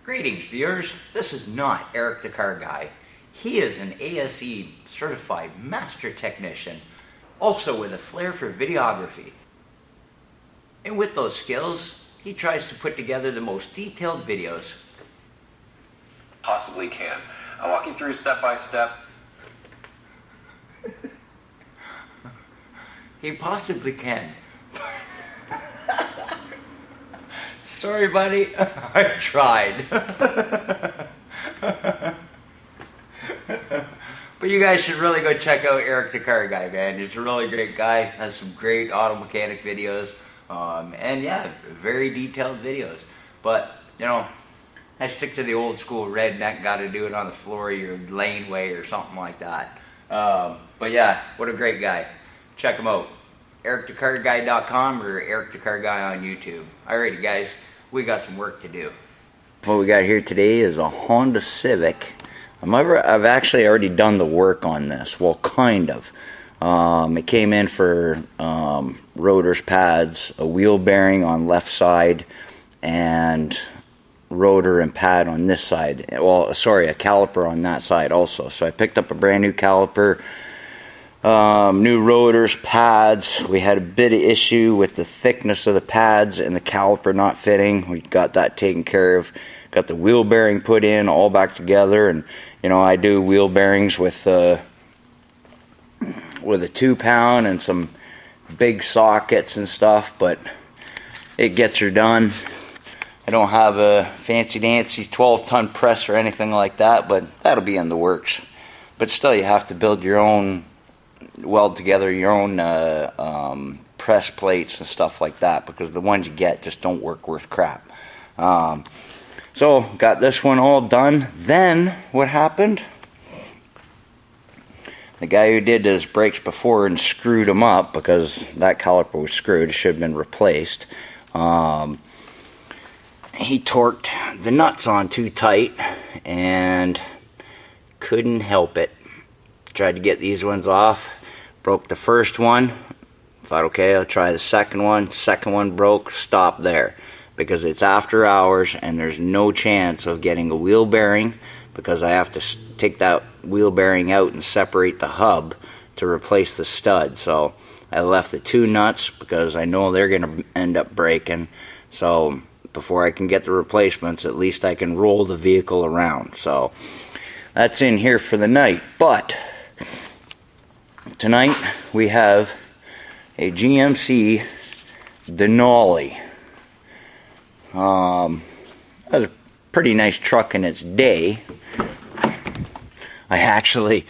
Greetings viewers, this is not Eric the Car Guy. He is an ASE certified master technician, also with a flair for videography. And with those skills, he tries to put together the most detailed videos. Possibly can. I'll walk you through step by step. He possibly can. Sorry buddy, I tried. But you guys should really go check out Eric the Car Guy, man. He's a really great guy, has some great auto mechanic videos, and yeah, very detailed videos. But, you know, I stick to the old school redneck, gotta do it on the floor of your laneway or something like that. But yeah, what a great guy. Check him out. EricTheCarGuy.com or Eric the Car Guy on YouTube. Alrighty guys, we got some work to do. What we got here today is a Honda Civic. I've actually already done the work on this. Well, kind of. It came in for rotors, pads, a wheel bearing on left side, and rotor and pad on this side. Well, sorry, a caliper on that side also. So I picked up a brand new caliper. New rotors, pads. We had a bit of issue with the thickness of the pads and the caliper not fitting. We got that taken care of. Got the wheel bearing put in, all back together. And you know, I do wheel bearings with a 2-pound and some big sockets and stuff, but it gets her done. I don't have a fancy dancy 12-ton press or anything like that, but that'll be in the works. But still, you have to build your own, weld together your own press plates and stuff like that, because the ones you get just don't work worth crap. So got this one all done. Then what happened? The guy who did his brakes before and screwed them up, because that caliper was screwed, it should have been replaced. He torqued the nuts on too tight and couldn't help it. Tried to get these ones off, broke the first one. Thought, okay, I'll try the second one. Second one broke, stopped there, because it's after hours and there's no chance of getting a wheel bearing, because I have to take that wheel bearing out and separate the hub to replace the stud. So I left the 2 nuts because I know they're going to end up breaking. So before I can get the replacements, at least I can roll the vehicle around. So that's in here for the night. But tonight we have a GMC Denali. That was a pretty nice truck in its day. I actually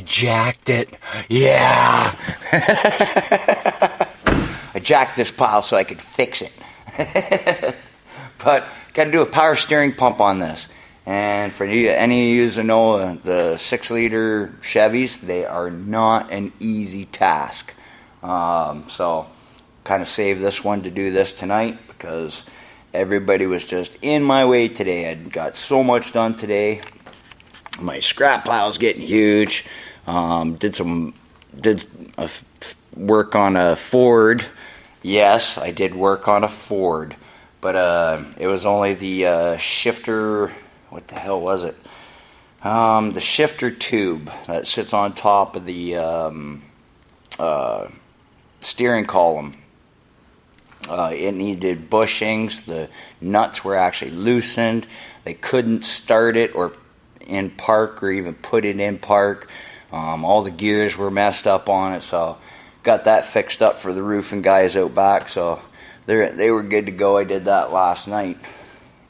jacked it. Yeah. I jacked this pile so I could fix it. But got to do a power steering pump on this. And for any of you that know the 6-liter Chevys, they are not an easy task. So kind of saved this one to do this tonight, because everybody was just in my way today. I got so much done today. My scrap pile's getting huge. Did work on a Ford. Yes, I did work on a Ford, but it was only the shifter. What the hell was it? The shifter tube that sits on top of the steering column. It needed bushings. The nuts were actually loosened. They couldn't start it or in park or even put it in park. All the gears were messed up on it, so got that fixed up for the roofing guys out back. So they were good to go. I did that last night.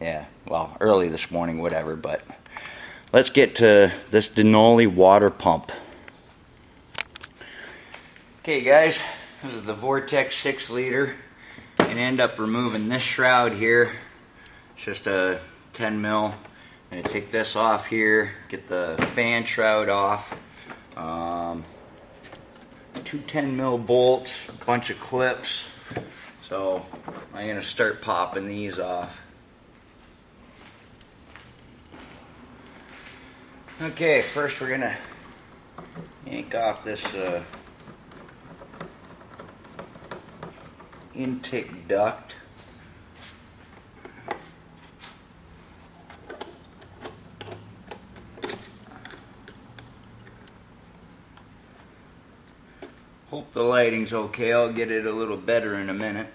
Yeah, well, early this morning, whatever. But let's get to this Denali water pump. Okay, guys, this is the Vortex 6-liter. And end up removing this shroud here. It's just a 10 mil. I'm going to take this off here, get the fan shroud off. 2 10 mil bolts, a bunch of clips. So I'm going to start popping these off. Okay, first we're going to yank off this intake duct. Hope the lighting's okay. I'll get it a little better in a minute.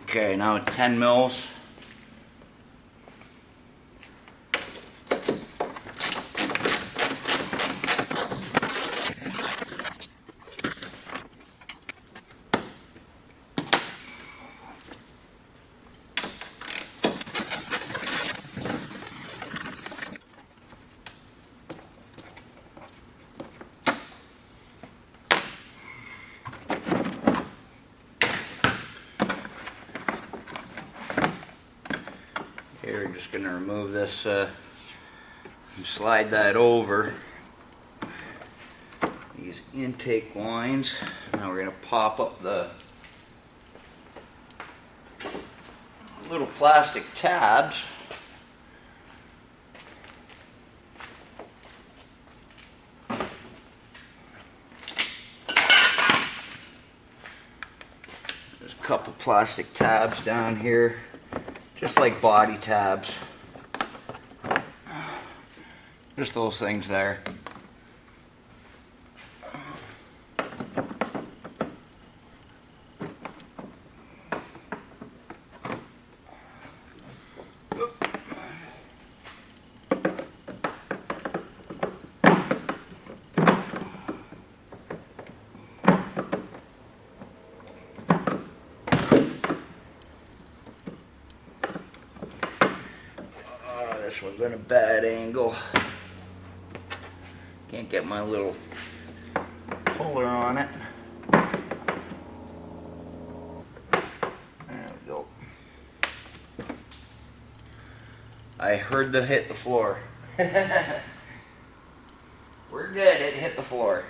Okay, now 10 mils. Here, we're just going to remove this and slide that over these intake lines. Now we're going to pop up the little plastic tabs. There's a couple plastic tabs down here, just like body tabs. Just those things there. This one's in a bad angle. Can't get my little puller on it. There we go. I heard the hit the floor. We're good, it hit the floor.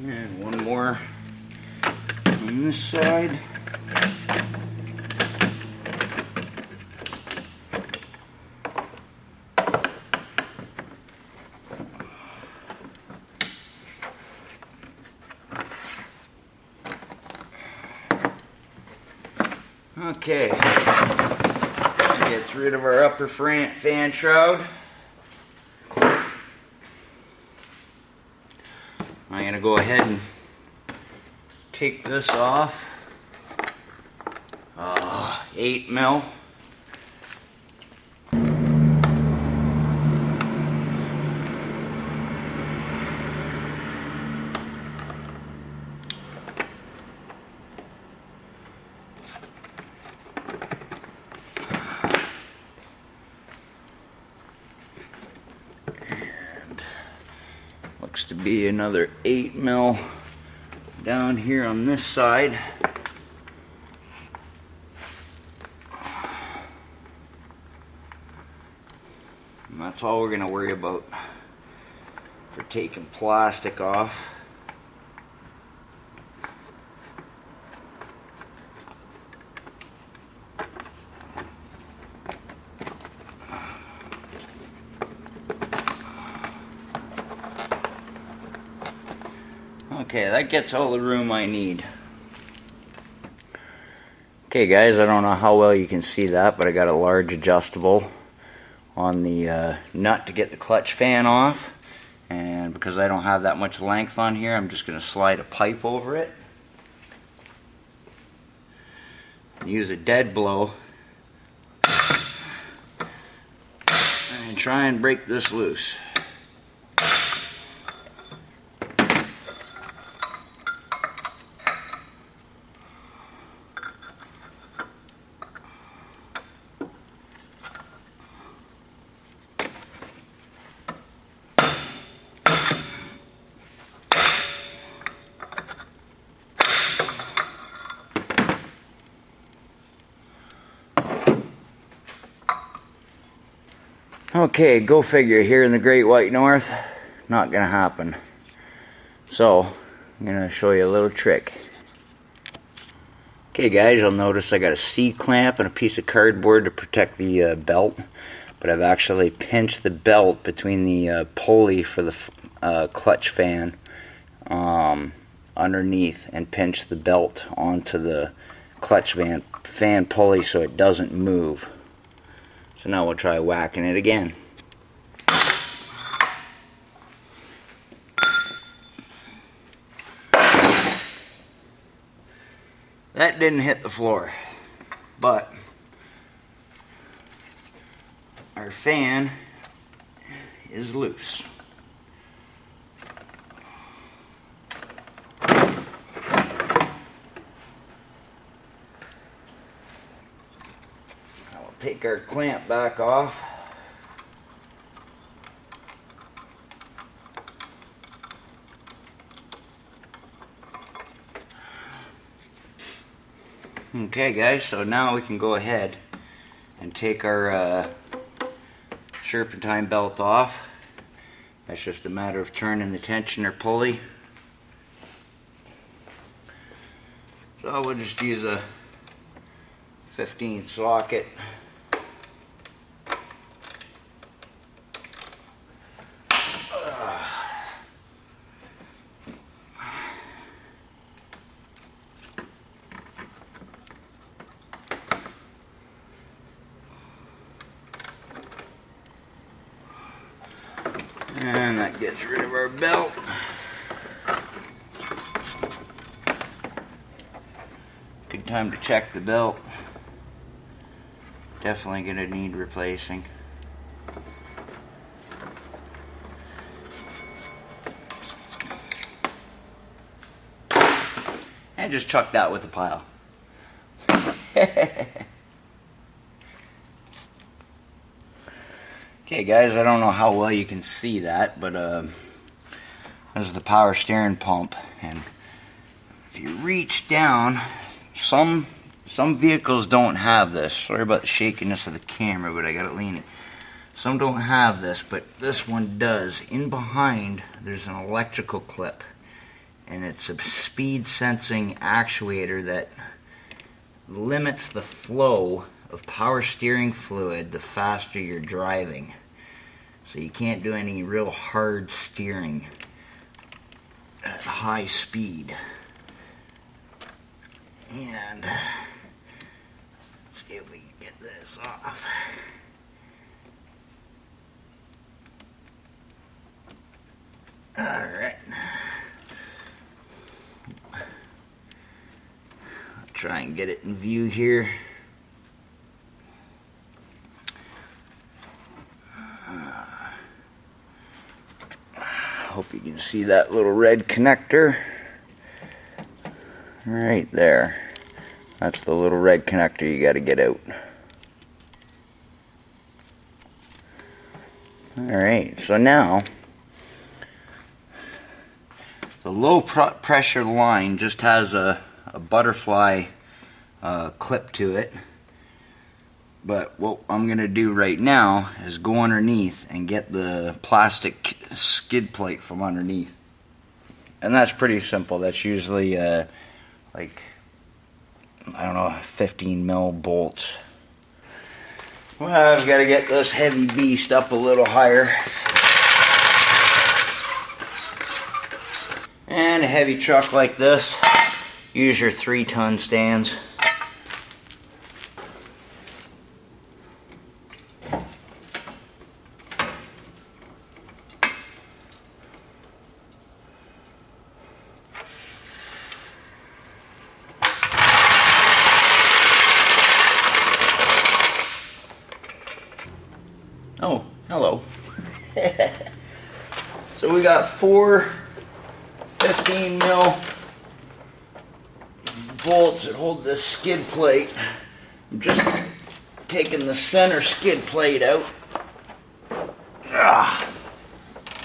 And one more on this side. Okay, gets rid of our upper fan shroud. I'm going to go ahead and take this off. 8 mil. Looks to be another 8 mil down here on this side. And that's all we're going to worry about for taking plastic off. Okay, that gets all the room I need. Okay guys, I don't know how well you can see that, but I got a large adjustable on the nut to get the clutch fan off. And because I don't have that much length on here, I'm just going to slide a pipe over it. Use a dead blow. And try and break this loose. Okay, go figure, here in the Great White North, not gonna happen. So I'm going to show you a little trick. Okay guys, you'll notice I got a C-clamp and a piece of cardboard to protect the belt, but I've actually pinched the belt between the pulley for the clutch fan underneath, and pinched the belt onto the clutch fan pulley so it doesn't move. So now we'll try whacking it again. That didn't hit the floor, but our fan is loose. I'll take our clamp back off. Okay guys, so now we can go ahead and take our serpentine belt off. That's just a matter of turning the tensioner pulley. So we'll just use a 15 socket. And that gets rid of our belt. Good time to check the belt. Definitely gonna need replacing. And just chuck that with the pile. Okay guys, I don't know how well you can see that, but this is the power steering pump, and if you reach down, some vehicles don't have this. Sorry about the shakiness of the camera, but I got it leaning. Some don't have this, but this one does. In behind, there's an electrical clip, and it's a speed sensing actuator that limits the flow of power steering fluid the faster you're driving. So you can't do any real hard steering at high speed. And let's see if we can get this off. Alright. I'll try and get it in view here. Hope you can see that little red connector right there. That's the little red connector you got to get out. Alright, so now the low pressure line just has a butterfly clip to it. But what I'm going to do right now is go underneath and get the plastic skid plate from underneath. And that's pretty simple. That's usually like, I don't know, 15 mil bolts. Well, I've got to get this heavy beast up a little higher. And a heavy truck like this, use your 3-ton stands. Oh, hello. So we got 4 15 mil bolts that hold this skid plate. I'm just taking the center skid plate out.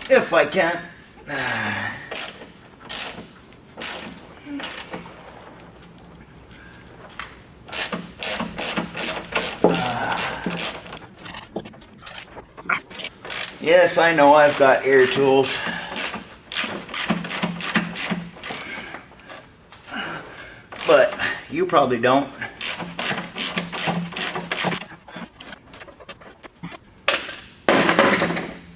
If I can. Yes, I know I've got air tools. You probably don't.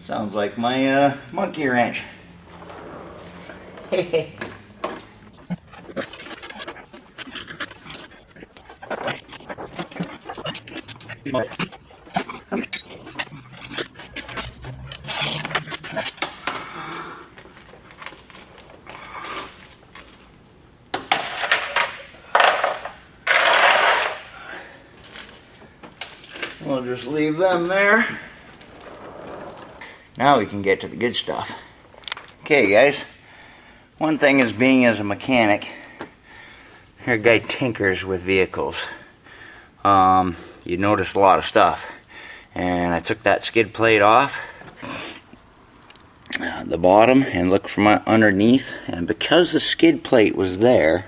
Sounds like my monkey wrench. We'll just leave them there. Now we can get to the good stuff. Okay guys, one thing is being as a mechanic, your guy tinkers with vehicles. You notice a lot of stuff. And I took that skid plate off the bottom and looked from underneath, and because the skid plate was there,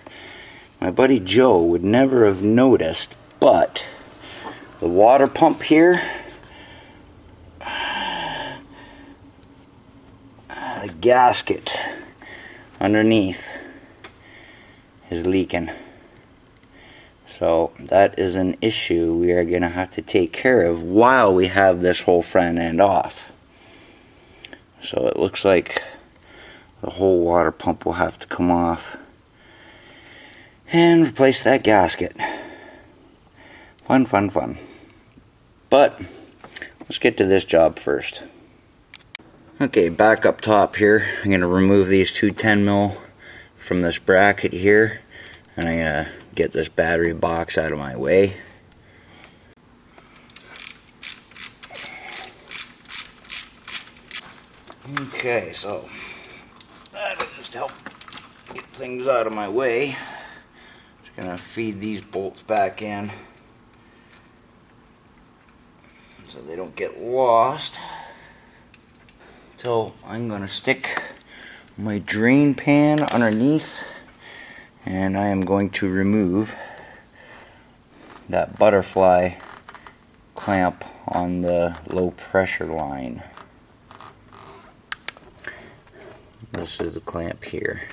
my buddy Joe would never have noticed, but the water pump here, the gasket underneath is leaking. So that is an issue we are going to have to take care of while we have this whole front end off. So it looks like the whole water pump will have to come off and replace that gasket. Fun, fun, fun. But let's get to this job first. Okay, back up top here, I'm going to remove these two 10 mil from this bracket here, and I'm going to get this battery box out of my way. Okay, so that'll just help get things out of my way. Just gonna feed these bolts back in so they don't get lost. So I'm gonna stick my drain pan underneath, and I am going to remove that butterfly clamp on the low pressure line. This is the clamp here.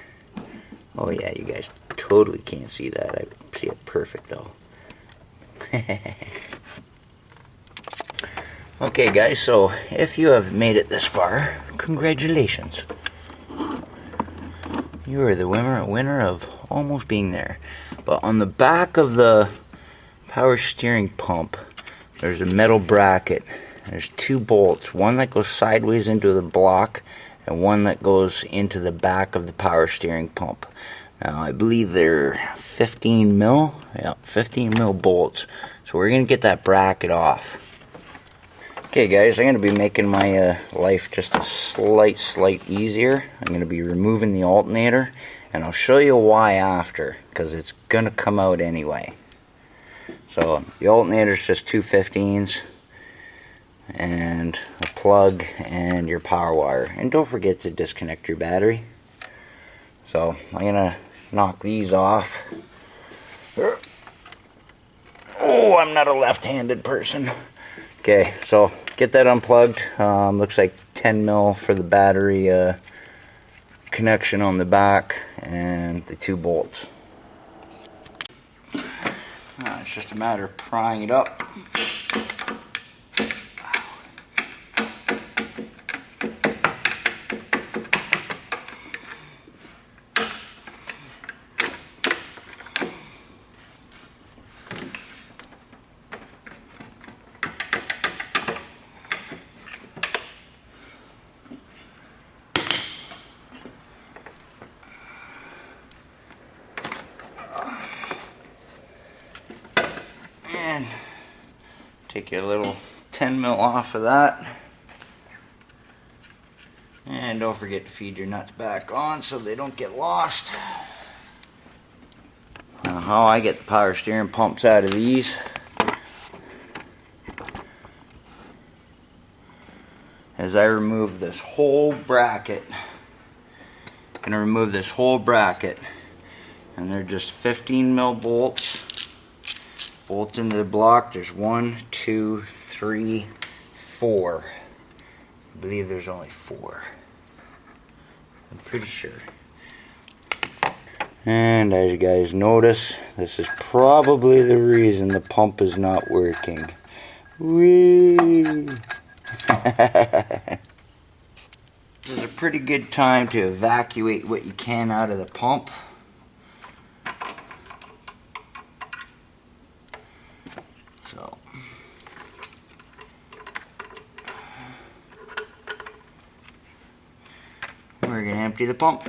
Oh yeah, you guys totally can't see that. I see it perfect though. Okay guys, so if you have made it this far, congratulations. You are the winner of almost being there. But on the back of the power steering pump, there's a metal bracket. There's two bolts, one that goes sideways into the block and one that goes into the back of the power steering pump. Now I believe they're 15 mil. Yeah, 15 mil bolts. So we're going to get that bracket off. Okay guys, I'm going to be making my life just a slight easier. I'm going to be removing the alternator, and I'll show you why after, because it's going to come out anyway. So the alternator is just two 15s and a plug and your power wire. And don't forget to disconnect your battery. So I'm going to knock these off. Oh, I'm not a left-handed person. Okay, so get that unplugged. Looks like 10 mil for the battery connection on the back and the two bolts. It's just a matter of prying it up. And take your little 10 mil off of that. And don't forget to feed your nuts back on so they don't get lost. Now how I get the power steering pumps out of these is I remove this whole bracket. I'm going to remove this whole bracket, and they're just 15 mil bolts. Bolts into the block. There's 1, 2, 3, 4. I believe there's only 4. I'm pretty sure. And as you guys notice, this is probably the reason the pump is not working. Whee! This is a pretty good time to evacuate what you can out of the pump. So we're going to empty the pump.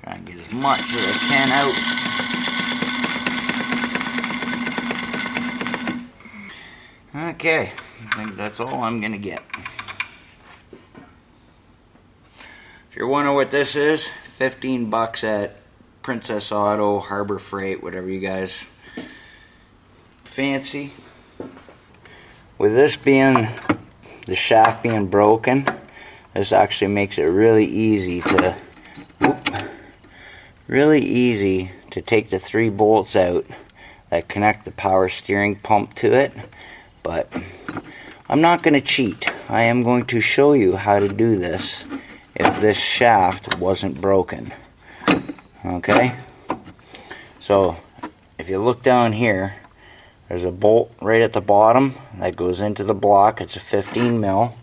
Try and get as much as I can out. Okay, I think that's all I'm gonna get. If you're wondering what this is, 15 bucks at Princess Auto, Harbor Freight, whatever you guys fancy. With this being, the shaft being broken, this actually makes it really easy to take the 3 bolts out that connect the power steering pump to it. But I'm not going to cheat. I am going to show you how to do this if this shaft wasn't broken. Okay? So if you look down here, there's a bolt right at the bottom that goes into the block. It's a 15 mil.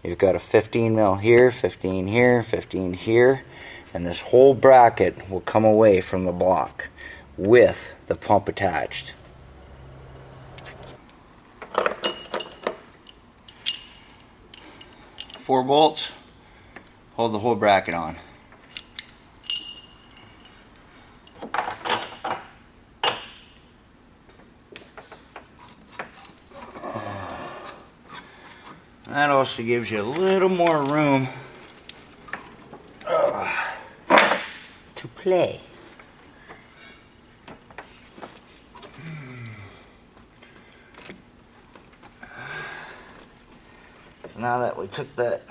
You've got a 15 mil here, 15 here, 15 here, and this whole bracket will come away from the block with the pump attached. Four bolts hold the whole bracket on. That also gives you a little more room to play. So now that we took that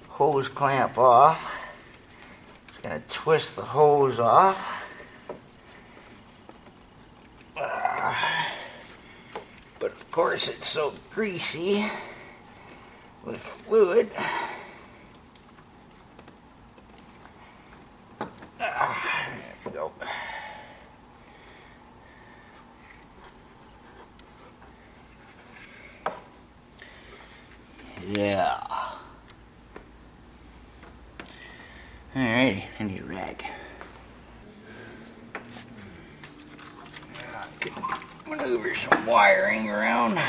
hose clamp off, just going to twist the hose off. But of course it's so greasy with fluid. There we go. Yeah. Alrighty, I need a rag. I can maneuver some wiring around.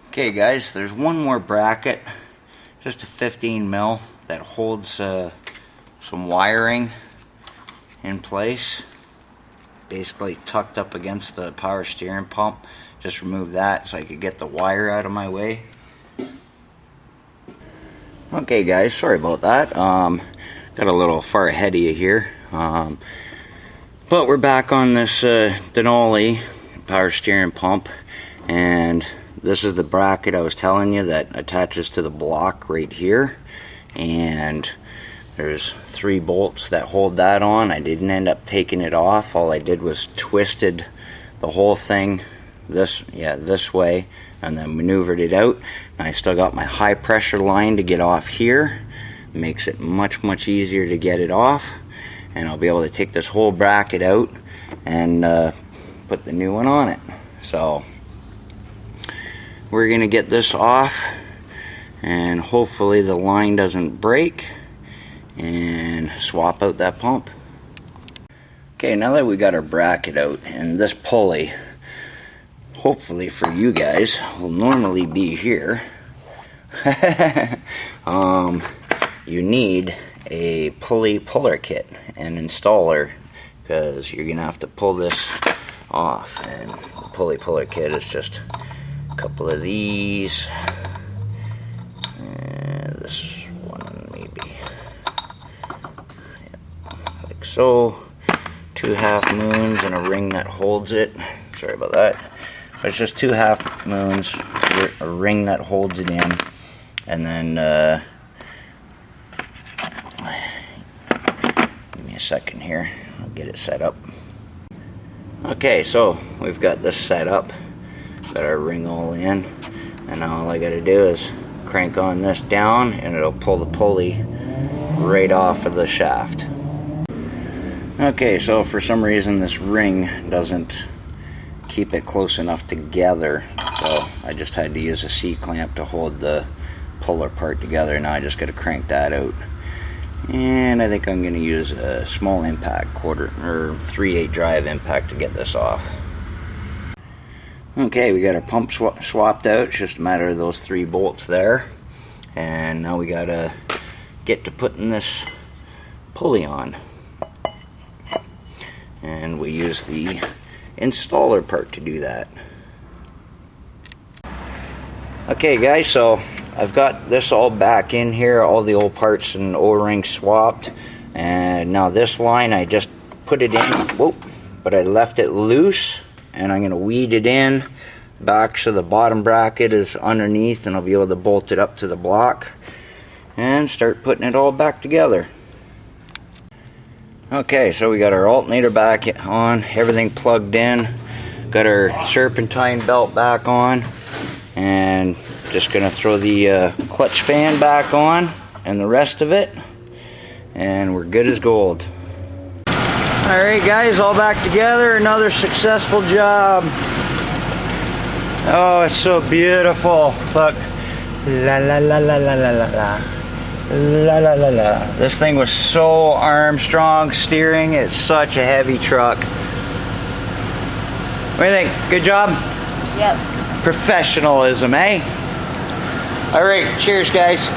Okay guys, there's one more bracket, just a 15 mil that holds some wiring in place, basically tucked up against the power steering pump. Just remove that so I could get the wire out of my way. Okay guys, sorry about that. Got a little far ahead of you here. But we're back on this Denali power steering pump, and this is the bracket I was telling you that attaches to the block right here, and there's 3 bolts that hold that on. I didn't end up taking it off. All I did was twisted the whole thing this way and then maneuvered it out. And I still got my high pressure line to get off here. It makes it much easier to get it off, and I'll be able to take this whole bracket out and put the new one on it. So we're gonna get this off, and hopefully the line doesn't break, and swap out that pump. Okay, now that we got our bracket out, and this pulley, hopefully for you guys, will normally be here. You need a pulley puller kit and installer, because you're gonna have to pull this off, and the pulley puller kit is just a couple of these, and this one maybe, like so, 2 half moons and a ring that holds it. Sorry about that. It's just 2 half moons, a ring that holds it in, and then give me a second here, I'll get it set up. Okay, so we've got this set up, got our ring all in, and now all I got to do is crank on this down and it'll pull the pulley right off of the shaft. Okay, so for some reason this ring doesn't keep it close enough together, so I just had to use a C-clamp to hold the puller part together. Now I just got to crank that out, and I think I'm going to use a small impact, 3/8 drive impact, to get this off. Okay, we got our pump swapped out. It's just a matter of those 3 bolts there, and now we got to get to putting this pulley on, and we use the installer part to do that. Okay guys, so I've got this all back in here, all the old parts and O-rings swapped, and now this line I just put it in, whoop, but I left it loose, and I'm going to weed it in back so the bottom bracket is underneath, and I'll be able to bolt it up to the block and start putting it all back together. Okay, so we got our alternator back on, everything plugged in, got our serpentine belt back on, and just gonna throw the clutch fan back on and the rest of it, and we're good as gold. Alright guys, all back together, another successful job. Oh, it's so beautiful. Look. La la la la la la la la. La la la la. This thing was so Armstrong steering. It's such a heavy truck. What do you think? Good job? Yep. Professionalism, eh? Alright, cheers guys.